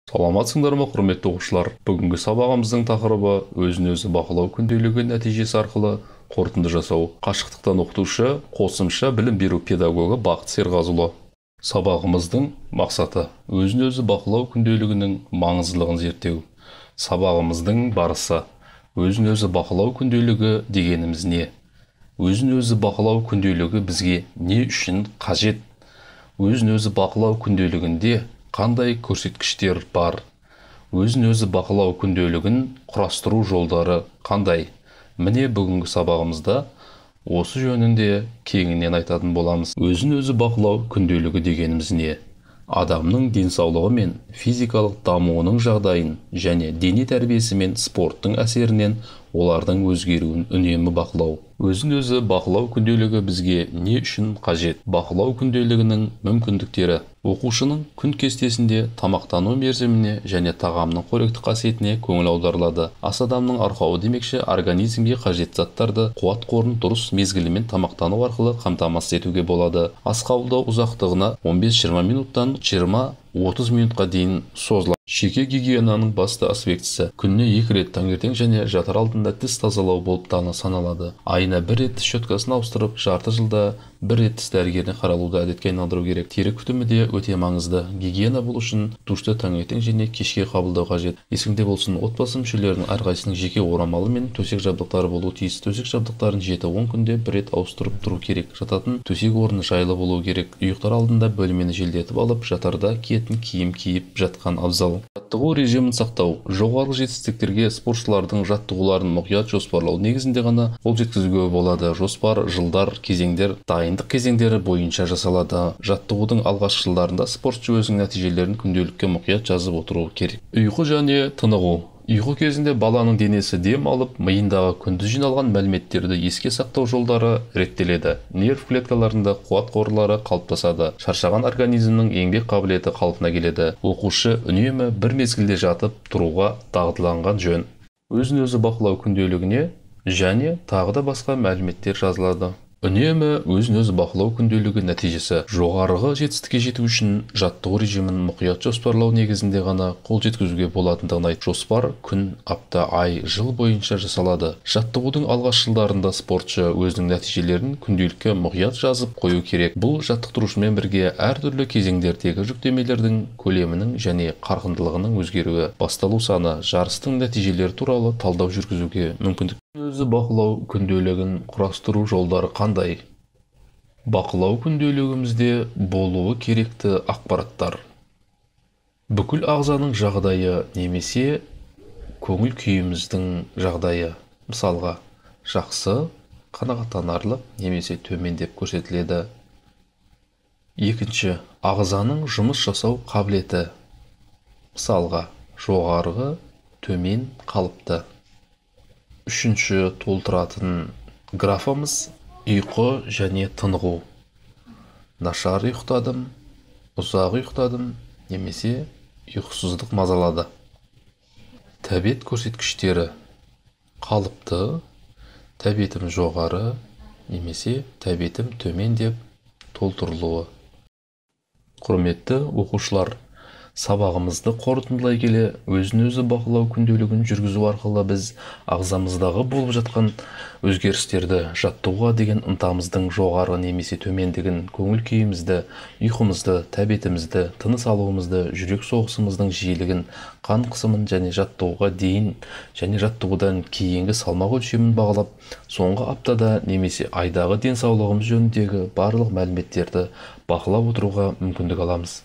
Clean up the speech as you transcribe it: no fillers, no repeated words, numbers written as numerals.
Саламатсыңдар ма, құрметті оқушылар? Бүгінгі сабағымыздың тақырыбы өзін-өзі бақылау күнделігі нәтижесі арқылы қорытынды жасау. Қашықтықтан оқытушы, қосымша білім беру педагогы Бақыт Серғазыұлы. Сабағымыздың мақсаты өзін-өзі бақылау күнделігінің маңыздылығын зерттеу. Сабағымыздың барысы өзін-өзі бақылау күнделігі дегеніміз не? Өзін-өзі бақылау күнделігі бізге не үшін қажет? Өзін-өзі бақылау күнделігінде қандай көрсеткіштер бар? Өзін-өзі бақылау күнделігін құрастыру жолдары қандай? Міне бүгінгі сабағымызда осы жөнінде кеңінен айтатын боламыз. Өзін-өзі бақылау күнделігі дегеніміз не? Адамның денсаулығы мен физикалық дамуының жағдайын және дене тәрбиесі мен спорттың әсерінен олардың өзгеруін үнемі бақылау. Өзін-өзі бақылау күнделігі бізге не үшін қажет? Бақылау күнделігінің мүмкіндіктері. Оқушының күн кестесінде тамақтану мерзіміне және тағамның қоректік қасиетіне көңіл аударылады. Ас адамның арқауы демекші, организмге қажет заттарды қуат қорын дұрыс мезгілімен тамақтану арқылы қамтамасыз етуге болады. Ас қабылдау ұзақтығына 15-20 минуттан 20-30 минутқа дейін созылады. Жеке гигиенаның басты аспектісі күніне 2 рет таңертең және жатар алдында тіс тазалау болып саналады. Айына 1 рет тіс щеткасын ауыстырып, жарты жылда 1 рет тіс дәрігеріне қаралуды әдетке айналдыру керек. Тері күтімі де өте маңызды. Гигиена бұл үшін душты таңертең және кешке қабылдау қажет. Есіңде болсын, отбасы мүшелерінің әрқайсысының жеке орамалы мен төсек жабдықтары болуы тиіс. Төсек жабдықтарын 7-10 күнде 1 рет ауыстырып тұру керек. Жататын төсек орны жайлы болуы керек. Ұйықтар алдында бөлмені желдетіп алып, жатарда киетін киім киіп жатқан абзал. Жаттығу режимін сақтау. Жоғары жетістіктерге спортшылардың жаттығуларын мұқият жоспарлау негізінде ғана қол жеткізуге болады. Жоспар жылдар, кезеңдер, дайындық кезеңдері бойынша жасалады. Жаттығудың алғашқы жылдарында спортшы өзінің нәтижелерін күнделікке мұқият жазып отыруы керек. Ұйқы және тынығу. Ұйқы кезінде баланың денесі дем алып, миындағы күндіз жиналған мәліметтерді еске сақтау жолдары реттеледі. Нерв клеткаларында қуат қорлары қалыптасады. Шаршаған организмнің еңбек қабілеті қалпына келеді. Оқушы үнемі бір мезгілде жатып тұруға дағдыланған жөн. Өзін-өзі бақылау күнделігіне және тағы да басқа мәліметтер жазылады. Үнемі өзін-өзі бақылау күнделігі нәтижесі. Жоғарғы жетістікке жету үшін жаттығу режимін мұқият жоспарлау негізінде ғана қол жеткізуге болатындығын айт. Жоспар күн, апта, ай, жыл бойынша жасалады. Жаттығудың алғашқы жылдарында спортшы өзінің нәтижелерін күнделікке мұқият жазып қою керек. Бұл жаттықтырушымен бірге әртүрлі кезеңдердегі жүктемелердің көлемінің және қарқындылығының өзгеруі, басталу саны, жарыстың нәтижелері туралы талдау жүргізуге мүмкіндік. Өзі бақылау күнделігін құрастыру жолдары қандай? Бақылау күнделігімізде болуы керекті ақпараттар. Бүкіл ағзаның жағдайы немесе көңіл күйіміздің жағдайы. Мысалға, жақсы, қанағаттанарлық немесе төмен деп көрсетіледі. Екінші, ағзаның жұмыс жасау қабілеті. Мысалға, жоғарғы, төмен, қалыпты. Үшінші, толтыратын графамыз ұйқы және тынығу. Нашар ұйықтадым, ұзақ ұйықтадым, немесе ұйқысыздық мазалады. Тәбет көрсеткіштері. Қалыпты, тәбетім жоғары, немесе тәбетім төмен деп толтырылуы. Құрметті оқушылар, сабағымызды қорытындылай келе, өзін-өзі бақылау күнделігін жүргізу арқылы біз ағзамыздағы болып жатқан өзгерістерді, жаттығуға деген ынтамыздың жоғары немесе төмендігін, көңіл күйімізді, ұйқымызды, тәбетімізді, тыныс алуымызды, жүрек соғысымыздың жиілігін, қан қысымын және жаттығуға дейін және жаттығудан кейінгі салмақ өлшемін бағалап, соңғы аптада немесе айдағы денсаулығымыз жөніндегі барлық мәліметтерді бақылап отыруға мүмкіндік аламыз.